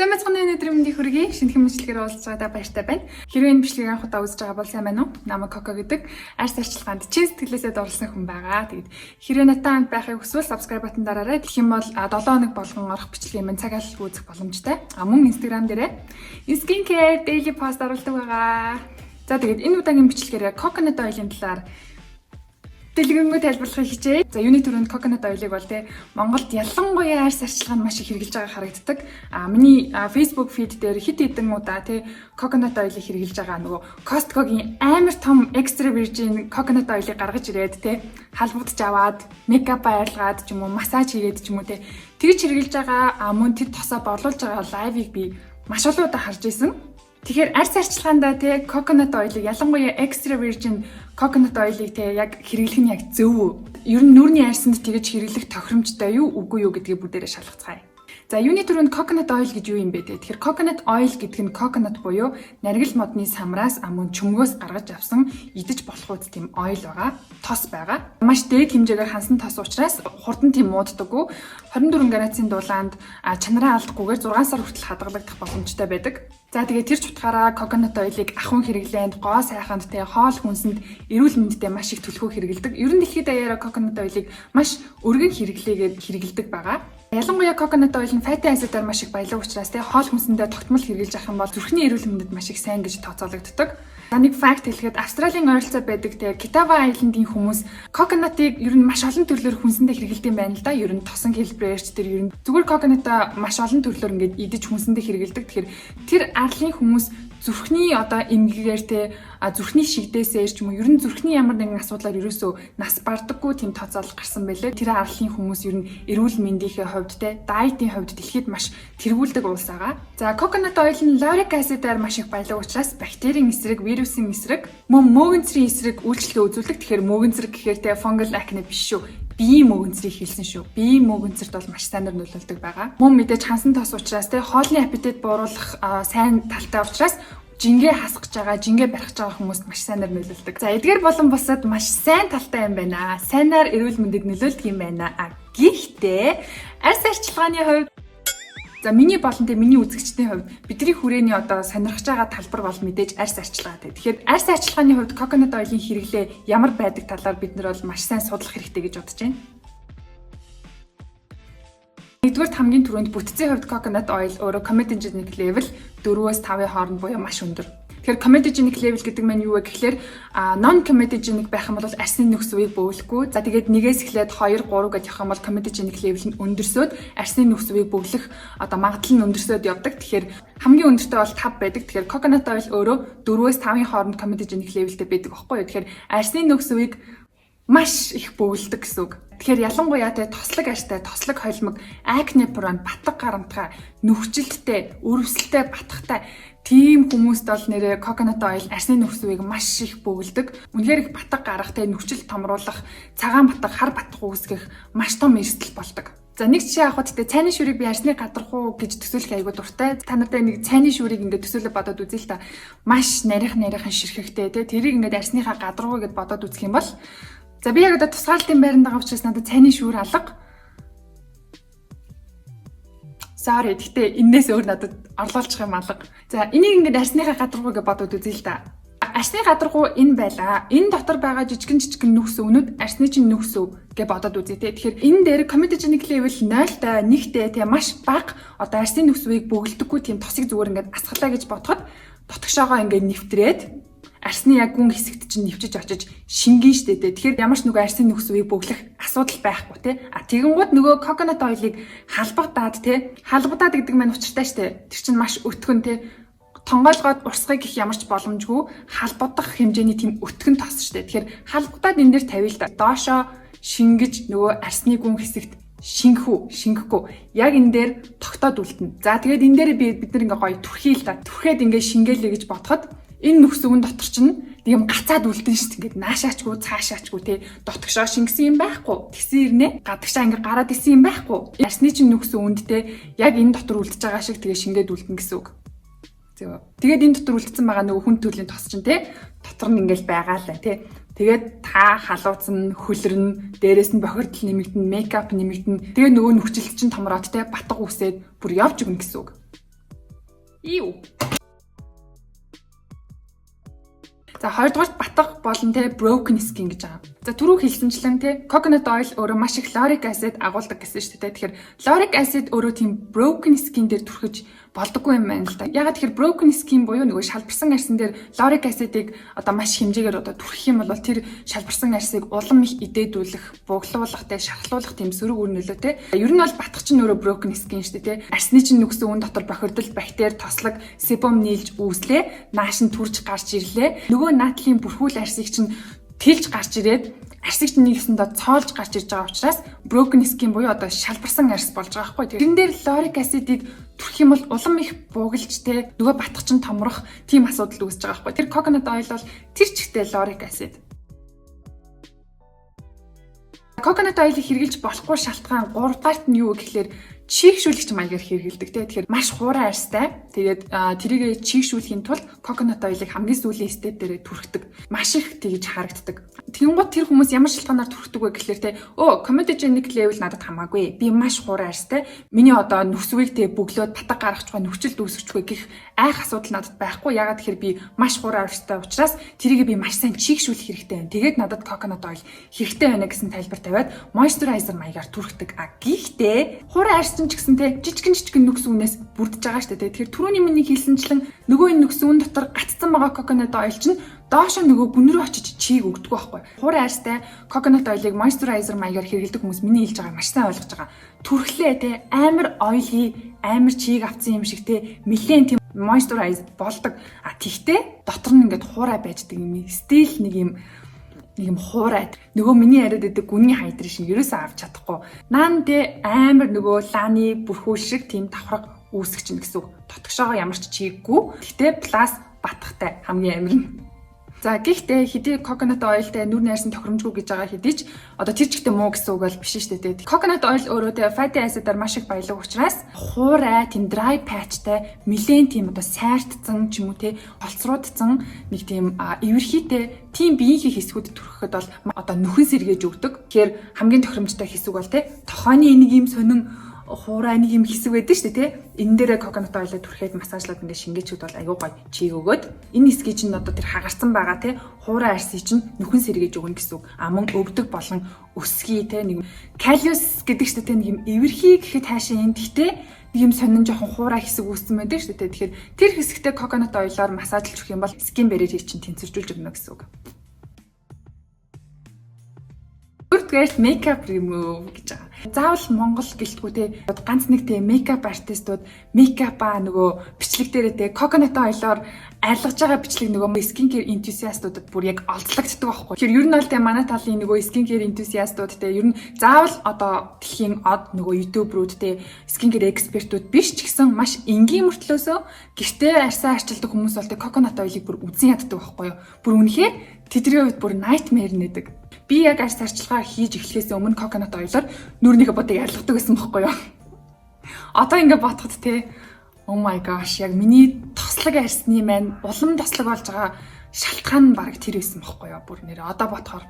Сайн мэцганы өнөөдрийн мэндийг хүргэе. Шинэхэн бичлэгээр уулзж байгаадаа баяртай байна. Хэрвээ энэ бичлэгийг анх удаа үзэж байгаа бол сайн байна уу? Намайг Коко гэдэг арьс арчилгаанд чин сэтгэлээсээ дурласан хүн байгаа. Тэгээд хэрвээ надтай хамт байхыг хүсвэл subscribe бутан дараарай. Тэгэх юм бол 7 хоног болгон орох бичлэгийн маань цагаалал үзэх боломжтой. Мөн Instagram дээрээ skincare daily post оруулдаг байгаа. За тэгээд энэ удаагийн бичлэгээр coconut oil-ын талаар дэлгэрэнгүй тайлбарлахыг хичээе. За юуны төрөнд coconut oil-ыг бол Монголд ялангуяа арьс арчилгаанд маш их хэрэгжилж байгаа харагддаг. Миний Facebook feed дээр хэд хэдэн удаа coconut oil-ыг хэрэгжилж байгаа нөгөө Costco-гийн амар том extra virgin coconut oil-ыг гаргаж ирээд халбуудж аваад makeup байрлгаад ч юм уу массаж хийгээд ч юм уу тэгж хэрэгжилж байгаа мөн тэд тосоо борлуулж байгаа live-ыг би маш олон удаа харж байсан. Тэгэхээр арьс арчилгаанда coconut oil-ыг ялангуяа extra virgin coconut oil-ыг яг хэрэглэх нь яг зөв үү? Ер нь нүрийн арьсанд тэгж хэрэглэх тохиромжтой юу үгүй юу гэдгийг бүгдээрээ шалгацгаая. За юуны төрөнд coconut oil гэж юу юм бэ те? Тэгэхээр coconut oil гэдэг нь coconut буюу наргил модны самраас мөн чөмгөөс гаргаж авсан идэж болох үс тийм oil байгаа. Тос байгаа. Маш дээд хэмжээгээр хансан тос учраас хурдан тийм мууддаггүй. 24 градусын дулаанд чанараа алдахгүйгээр 6 сар хүртэл хадгалагдах боломжтой байдаг. За тэгээд тэр ч утгаараа coconut oil-ыг ахуйн хэрэглээнд, гоо сайханд хоол хүнсэнд, эрүүл мэндэд маш их төлхөө хэрэглэдэг. Ер нь дэлхийд даяараа coconut oil-ыг маш өргөн хэрэглээгээд хэрэглэдэг байгаа. Ялангуяа coconut oil нь fatty acid-аар маш их баялаг учраас хоол хүнсэндээ тогтмол хэрэглэж авах юм бол зүрхний эрүүл мэндэд маш их сайн гэж тооцоологддог. За нэг факт хэлэхэд Австралийн ойролцоо байдаг Kitawa Island-ийн хүмүүс coconut-ыг ер нь маш олон төрлөөр хүнсэндээ хэрэглэдэг юм байна л да. Ер нь тосон хэлбэрээрч тэр ер нь зүгээр coconut-а маш олон төрлөөр ингээд идэж хүнсэндээ хэрэглэдэг. Тэгэхээр тэр арлын хүмүүс зүрхний эмгэгээр зүрхний шигдээсээр ч юм уу ер нь зүрхний ямар нэгэн асуудлаар ерөөсөө нас бардаггүй тийм тооцоолол гарсан байлээ. Тэр арлын хүмүүс ер нь эрүүл мэндийнхээ хувьд диетийн хувьд дэлхийд маш тэргүүлдэг улс байгаа. За coconut oil нь lauric acid-аар маш их баялаг учраас бактерийн эсрэг, вирусын эсрэг, мөн мөөгөнцрийн эсрэг үйлчлэгээ үзүүлдэг. Тэгэхээр мөөгөнцрэг гэхээр fungal acne биш шүү. Биеийн мөөгөнцрийг хэлсэн шүү. Биеийн мөөгөнцөрт бол маш сайнаар нөлөөлдөг байгаа. Мөн мэдээж хансан тос учраас хоолны аппетит бууруулах сайн талтай учраас жингээ хасгаж байгаа, жингээ барих байгаа хүмүүст маш сайнаар нөлөөлдөг. За эдгээр болон бусад маш сайн талтай юм байна. Сайнаар эрүүл мэндэд нөлөөлдөг юм байна. Гэхдээ арьс арчилгааны хувьд миний болон миний үзэгчдийн хувьд бидний хүрээний сонирхож байгаа талбар бол мэдээж арьс арчилгаа. Тэгэхээр арьс арчилгааны хувьд coconut oil-ийн хэрэглээ ямар байдаг талаар бид нар бол маш сайн судлах хэрэгтэй гэж бодож байна. Нэгдүгээр хамгийн түрүүнд бүтцийн хувьд coconut oil өөрөө comedogenic level 4-5-ийн хооронд буюу маш өндөр. Тэгэхээр comedogenic level гэдэг нь юу вэ гэхээр non comedogenic байх юм бол арсны нөхс үеийг бөглөхгүй. За тэгээд 1-ээс эхлээд 2, 3 гэж явах юм бол comedogenic level нь өндөрсөд арсны нөхс үеийг бөглөх магадлал нь өндөрсөд явдаг. Тэгэхээр хамгийн өндөртэй бол 5 байдаг. Тэгэхээр coconut oil өөрөө 4-ээс 5-ийн хооронд comedogenic levelтэй байдаг байхгүй юу? Тэгэхээр арсны нөхс үеийг маш их бөглөдөг гэсэн үг. Тэгэхээр ялангуяа тослог арьстай, тослог холимог, акне прон, батг гарамтгай, нүхжилттэй, өрөвсөлтэй, батгтай тийм хүмүүст бол нэрээ coconut oil арсны нөхс үеийг маш их бөглөдөг. Үнэхээр их батг гарах, нүхжил томруулах, цагаан батг, хар батг үүсгэх маш том эрсдэл болдог. За нэг жишээ авахад цайны шүрийг би арсны гадархуу гэж төсөөлөх айгуу дуртай. Та нартай нэг цайны шүрийг ингээд төсөөлө бодоод үзье л та. Маш нарийнхан ширхэгтэй тэрийг ингээд арсныхаа гадархуу гэд бодоод үзэх юм бол за би яг тусгаалтын байранд байгаа учраас надад цайны шүүр алга. Sorry, гэхдээ энэс өөр надад орлуулчих юм алга. За энийг ингээд арсныхаа гадаргуу гэж бодоод үзье л да. Арсны гадаргуу энэ байлаа. Энэ дотор байгаа жижигэн нүхс өвнүүд арсны чинь нүхс өв гэж бодоод үзье те. Тэгэхээр энэ дээр comedogenic level 0-тай 1-тэй маш бага арсны нүхс үеийг бөглөдөггүй тийм тосыг зүгээр ингээд асгалаа гэж бодоход дотгошоогоо ингээд нэвтрээд арсны яг гүн хэсэгт чинь нэвчиж очиж шингэн штэ тэ. Тэгэхээр ямар ч нөгөө арсны нөхс үеийг бөглөх асуудал байхгүй те. Тэгэнгүүт нөгөө coconut oil-ыг халбагдаад те. Халбагдаад гэдэг маань учиртай штэ. Тэр чинь маш өтгөн те. Тонгойлгоод урсгыг гэх ямар ч боломжгүй халбагдах хэмжээний тийм өтгөн тос штэ. Тэгэхээр халбагдаад энэ дээр тавил та. Доошоо шингэж нөгөө арсны гүн хэсэгт шингэхгүй. Яг энэ дээр тогтоод үлдэнэ. За тэгээд энэ дээр бид нар ингээ гоё түрхийл та. Түрхээд ингээ шингээлээ гэж бодоход энэ нөхс өвн дотор чинь тийм гацаад үлдэн шүү дээ. Ингээд наашаачгүй, цаашаачгүй те дотгошоо шингэсэн юм байхгүй. Тэгсэн ирнэ. Гадагшаа ингээд гараад исэн юм байхгүй. Арсны чинь нөхс өвөнд те яг энэ дотор үлдэж байгаа шиг тэгээ шингээд үлдэн гэсэн үг. Тэгээд энэ дотор үлдсэн байгаа нөгөө хүн төрлийн тос чинь те дотор нь ингээд байгаа л те. Тэгээд та халууцсан, хөлрөн, дээрээс нь бохирдол нэмэгдэн, мейкап нэмэгдэн. Тэгээ нөгөө нүхжилт чинь томроод те батг үсээд бүр явж өгнө гэсэн үг. Юу. За хоёрдугаар батгах болон те broken skin гэж байгаа. За түрүү хэлсэнчлэн те coconut oil өөрөө маш их lauric acid агуулдаг гэсэн шүү дээ. Тэгэхээр lauric acid өөрөө тийм broken skin дээр түрхэж болдоггүй юм байна л да. Ягаад тэгэхээр broken skin буюу нөгөө шалбарсан арьсан дээр lauric acid-ыг одоо маш хэмжээгээр одоо түрхэх юм бол тэр шалбарсан арьсыг улам их идээдүүлэх, буглуулах, те шархлуулах тийм сөрөг үр нөлөөтэй. Ер нь бол батгах чинь өөрөө broken skin шүү дээ, те. Арсны чинь нүгсэн үн дотор бохирдол, бактери, тослог, себум нийлж үүслээ, нааш нь түрж гарч ирлээ. Нөгөө наатлын бүрхүүл арсыг чинь тэлж гарч ирээд арсыг чинь нэгсэндээ цоолж гарч ирж байгаа учраас broken skin буюу одоо шалбарсан арс болж байгаа байхгүй. Тэрэн дээр lauric acid-ыг түрх юм бол улам их буугалж те нөгөө батгах чинь томрох тийм асуудал үүсэж байгаа байхгүй. Тэр coconut oil бол тэр чигтээ lauric acid. Coconut oil-ыг хэрглэж болохгүй шалтгаан 3 дахь нь юу гэхээр чийгшүүлэгч маягаар хэрэгэлдэг те. Тэгэхээр маш хуурай арьстай. Тэгээд тэрийг чийгшүүлэхийн тулд coconut oil-ыг хамгийн сүүлийн степ дээрээ түрхдэг. Маш их тэгж харагддаг. Тэнгууд тэр хүмүүс ямар шалтгаанаар түрхдэг вэ гэхлээр те comedogenic level надад хамаагүй. Би маш хуурай арьстай. Миний одоо нүсвийг те бөглөөд батга гаргachгүй нүхчил дүүсгэчгүй гэх айх асуудал надад байхгүй. Ягаад тэгэхээр би маш хуурай арьстай учраас тэрийг би маш сайн чийгшүүлэх хэрэгтэй байна. Тэгээд надад coconut oil хэрэгтэй байна гэсэн тайлбар тавиад moisturizer маягаар түрхдэг. Гэхдээ хуурай арьс ч гэсэн те жижигэн нүкс үнээс бүрдэж байгаа шүү дээ. Тэгэхээр түрүүний миний хэлсэнчлэн нөгөө энэ нүкс үн дотор гацсан байгаа coconut oil чинь доошо нөгөө гүн рүү очиж чийг өгдөг байхгүй. Хуурай арьстай coconut oil-ыг moisturizer маягаар хэрэглэдэг хүмүүс миний хэлж байгааг маш сайн ойлгож байгаа. Түрхлээ те амар oily, амар чийг авсан юм шиг те нэлээд тийм moisturize болдог. Тэгтээ дотор нь ингээд хуурай байждаг юм. Стил нэг юм хуурайд нөгөө миний яриад байдаг гүний хайдрын шиг ерөөсөө авч чадахгүй. Наан дэ амар нөгөө лааны бүрхүүл шиг тийм давхраг үүсгэж чинь гэсэн үг. Дотгошоогоо ямар ч чийггүй. Гэтэ плюс батхтай хамгийн амар нь. За гэхдээ хэдий coconut oilтэй нүр найрсан тохиромжгүй гэж байгаа хэдий ч одоо тэр чигтээ муу гэсэн үг бол биш шүү дээ. Coconut oil өөрөө тэ fatty acid-аар маш их баялаг учраас хуурай тийм dry patchтай нэлээд тийм одоо сайртцсан ч юм уу те холцруудцсан нэг тийм эвэрхийтэй тийм биеийнхээ хэсгүүд түрхэхэд бол одоо нөхөн сэргээж өгдөг. Тэгэхээр хамгийн тохиромжтой хэсэг бол те тохооны нэг юм сонин хуурай нэг юм хэсэг байдаг шүү дээ тий. Энэ дээрээ coconut oil-ыг түрхээд массажлаад ингээд шингээчүүд бол аюу гой чийг өгөөд энэ хэсгийг чинь одоо тэр хагарсан байгаа тий. Хуурай арсыг чинь нүхэн сэргээж өгнө гэсэн үг. Мөн өвдөг болон өсгий тий нэг калиус гэдэг шүү дээ тий нэг юм эвэрхий гэхэд хаашаа энэ гэхдээ нэг юм сонин жоохон хуурай хэсэг үүссэн байдаг шүү дээ. Тэгэхээр тэр хэсэгтээ coconut oil-оор массажлж өгөх юм бол skin barrier-ийг чинь тэнцвэржүүлж өгнө гэсэн үг. Гэрт makeup remove гэж байгаа. Заавал Монгол гэлтгүй те ганц нэг те makeup artistууд makeup-аа нөгөө бичлэг дээрээ те coconut oil-оор арилгаж байгаа бичлэг нөгөө skincare enthusiast-уудад бүр яг олзлогддог байхгүй. Тэгэхээр ер нь бол те манай талын нөгөө skincare enthusiast-ууд те ер нь заавал одоо дэлхийн од нөгөө YouTube-рууд те skincare expert-ууд биш ч гэсэн маш энгийн мөртлөөсөө гэртээ арьсаа арчилдаг хүмүүс бол те coconut oil-ыг бүр үзэн яддаг байхгүй юу. Бүр үнэхээр тэдний хувьд бүр nightmare нэдэг. Би яг арьс арчилгаа хийж эхлэхээс өмнө coconut oil-оор нүрийнхээ бодыг арилгадаг байсан байхгүй юу. Одоо ингээд бодоход те oh my gosh яг миний тослог арьсны маань улам тослог болж байгаа шалтгаан нь баг тэр байсан байхгүй юу. Бүр нэрээ одоо бодохоор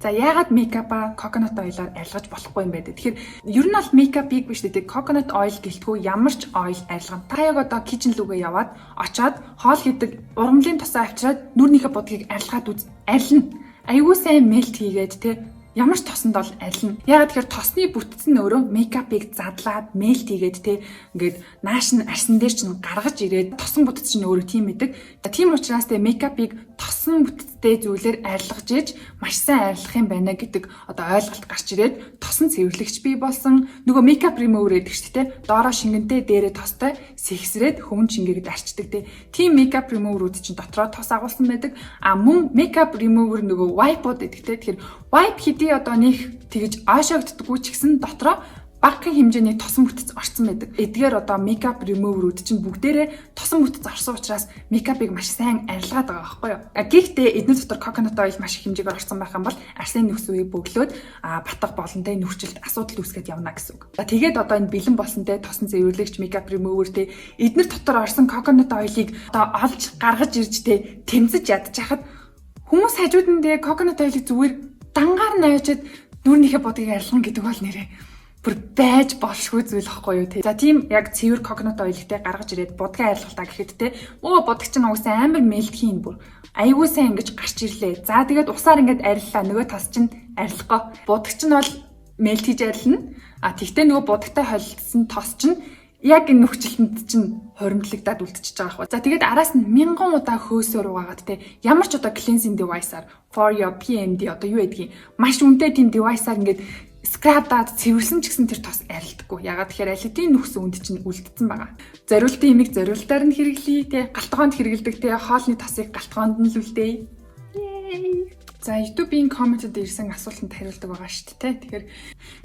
за яагаад makeup-а coconut oil-оор арилгаж болохгүй юм бэ? Тэгэхээр ер нь бол makeup-ийг биш дээ coconut oil гэлтгүй ямар ч oil арилгана. Та яг одоо kitchen рүүгээ яваад очоод хоол хийдэг ургамлын тосоо авчираад нүрийнхээ бодгийг арилгаад үз. Арилна. Айгуу сайн мэлт хийгээд те ямар ч тосонд бол арилна. Ягаад тэгэхээр тосны бүтцэн өөрөө makeup-ыг задлаад мэлт хийгээд те ингээд нааш нь арсан дээр чинь гаргаж ирээд тосон бүтц чинь өөрөө тийм мэдэг. Тийм учраас те makeup-ыг тосон бүтцтэй зүйлээр арилгаж ээж маш сайн арилгах юм байна гэдэг одоо ойлголт гарч ирээд тосон цэвэрлэгч бий болсон. Нөгөө makeup remover гэдэг чинь те доороо шингэнтэй дээрээ тостой сэгсрээд хөвөн шингээгээд арчдаг те. Тийм makeup remover-ууд чинь дотроо тос агуулсан байдаг. Мөн makeup remover нөгөө wipe-ууд гэдэг те. Тэгэхээр wipe хэдий одоо нэг тэгж аашаагддаггүй ч гэсэн дотроо багахан хэмжээний тосон бүтц орсон байдаг. Эдгээр одоо makeup remover-ууд чинь бүгдээрээ тосон бүтц орсон учраас makeup-ыг маш сайн арилгаад байгаа байхгүй юу. Гэхдээ эдгээр дотор coconut oil маш их хэмжээгээр орсон байх юм бол арсны нүкс үеийг бөглөөд батгах болонтэй нүрчилт асуудал үүсгээд явна гэсэн үг. Тэгээд одоо энэ бэлэн болсонтэй тосон цэвэрлэгч makeup remover-тэй эдгээр дотор орсон coconut oil-ыг одоо олж гаргаж иржтэй тэмцэж ядчихад хүмүүс хажууд нь coconut oil-ыг зүгээр дангаар наваачаад нүрийнхээ бодгийг арилгана гэдэг бол нэрээ бүр байж болшгүй зүйл واخгүй юу те. За тийм яг цэвэр coconut oil-тэй гаргаж ирээд будгийн арилгалтаа гэхэд те будаг чинь угсаа амар мэлтхийн бүр айгуу сайн ингэж гарч ирлээ. За тэгээд усаар ингэж ариллаа. Нөгөө тас чинь арилахгүй. Будаг чинь бол мэлт хийж арилна. Тэгтээ нөгөө будагтай холилдсон тос чинь яг энэ нөхцөлтөнд чинь хоримтлагдаад үлдчихэж байгаа хэрэг. За тэгээд араас нь 1000 удаа хөөсөөр угаагаад те ямар ч одоо cleansing device-аар for your PMD одоо юу гэдгийг маш үнэтэй тийм device-аар ингээд скрабдаад цэвэрсэн ч гэсэн тэр тос арилдаггүй. Ягаад тэгэхээр алидийн нөхсөн үнд чинь үлдсэн байгаа. Зориултын имийг зориултаар нь хэрэглэе те. Галтгоонд хэрэглэдэг те. Хоолны тосыг галтгоонд нь л үлдээе. За YouTube-ийн комментэд ирсэн асуултанд хариулдаг байгаа шүү дээ. Тэгэхээр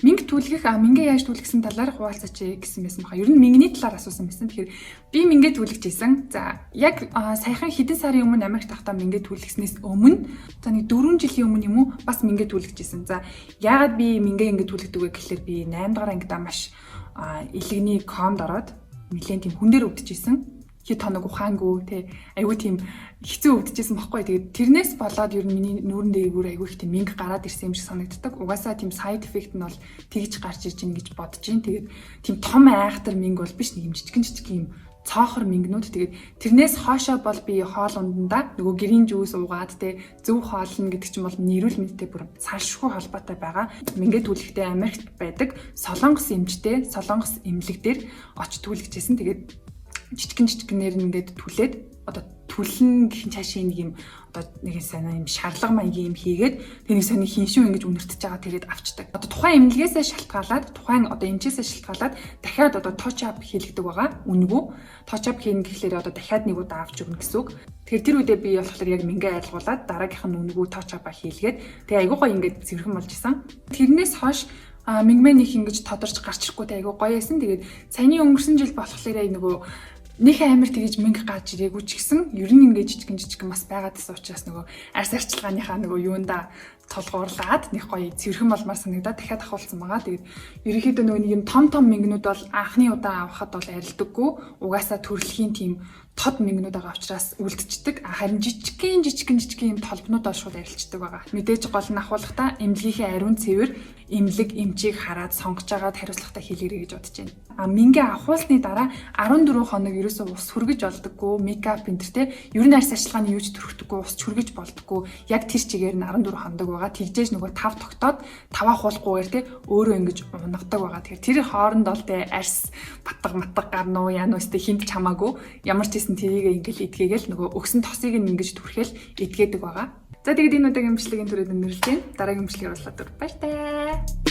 минг түлхэх мингээ яаж түлхсэн талаар хуваалцаач гэсэн байсан баха. Ер нь мингний талаар асуусан байсан. Тэгэхээр би мингээ түлхэж исэн. За яг саяхан хэдэн сарын өмнө Америкт тахтаа мингээ түлхэснээс өмнө за нэг 4 жилийн өмнө юм уу бас мингээ түлхэж исэн. За яагаад би мингээ ингэ түлхдэг вэ гэхэлэр би 8 дахь ангидаа маш илэгний комд ороод нэлээд тийм хүн дээр өвдөжсэн. Хэд хоног ухаангүй те айгүй тийм хэцүү өвдөжсэн баггүй. Тэгээд тэрнээс болоод ер нь миний нүүрэн дээгүүр айгүй их тийм минг гараад ирсэн юм шиг санагддаг. Угаасаа тийм side effect нь бол тэгж гарч ирж гин гэж бодож гин. Тэгээд тийм том айхтар минг бол биш, нэг юм жижиг юм цоохор мингнүүд. Тэгээд тэрнээс хоошоо бол би хоол ундандаа нөгөө гэрийн жуус уугаад те зөв хоолно гэдэг чинь бол нэрүүл мэдтэй бүр салшгүй холбоотой байгаа. Мингээ түлхэхдээ Америкт байдаг солонгос эмчтэй солонгос эмнэлэг дээр очиж түлхэжсэн. Тэгээд жижигнэр ингээд түлээд одоо түлэн гэх чаашаа нэг юм одоо нэг санаа юм шарлага маягийн юм хийгээд тэнийг сони хиншүү ингэж үнэртэж байгаа тэгээд авчдаг. Одоо тухайн эмнэлгээс шалтгаалаад тухайн одоо эмчээс шалтгаалаад дахиад одоо touch up хийлэгдэг байгаа. Үнэгүй touch up хийн гэхлээр одоо дахиад нэг удаа авч өгнө гэсэн үг. Тэгэхээр тэр үедээ би болохоор яг мингээ айлгуулад дараагийнх нь үнэгүй touch up хийлгээд тэгээ айгуу гоё ингэж цэвэрхэн болж исэн. Тэрнээс хойш мингмэн их ингэж тодорч гарч ирэхгүй тэ айгуу гоё байсан. Тэгээд саяны өнгөрсөн жил болохоор нөгөө нэг амар тэгэж минг гарч ирээгүй ч гэсэн ер нь ингэж жижигэн бас байгаад байсан учраас нөгөө арьс арчилгааныхаа нөгөө юунда толгуурлаад нэг гоё цэвэрхэн болмаар санагдаад дахиад ахуулсан байгаа. Тэгээд ерөнхийдөө нөгөө нэг юм том мингнүүд бол анхны удаа авахад бол арилдаггүй. Угаасаа төрөлхийн тийм тод мингнүүд байгаа учраас үлдчихдэг. Харин жижигхэн юм толбнууд бол шууд арилждаг байгаа. Мэдээж гол нь ахуулгахдаа эмнэлгийн ариун цэвэр эмнэлэг эмчийг хараад сонгож агаад хариуцлагатай хийлгэрэй гэж бодож байна. Мингээ авахуулсны дараа 14 хоног ерөөсөө ус хүргэж болдоггүй, мейкап энэ төр те ер нь арьс арчилгааны юу ч төрөхдөггүй, ус хүргэж болдоггүй. Яг тэр чигээр нь 14 хоног байгаа. Тэгжээж нөгөө 5 тогтоод 5 ахуулахгүйгээр те өөрөө ингэж унгадаг байгаа. Тэгэхээр тэр хооронд бол те арьс матга гарна уу яа нүстэй хинт чамаагүй. Ямар ч хэсэн тэрийг ингээл идгээгээл нөгөө өгсөн тосыг ингэж түрхэл идгээдэг байгаа. За тэгээд энэ удаагийн имчилгээний түрээд өндөрлөж байна. Дараагийн имчилгээ болоод баяр таа.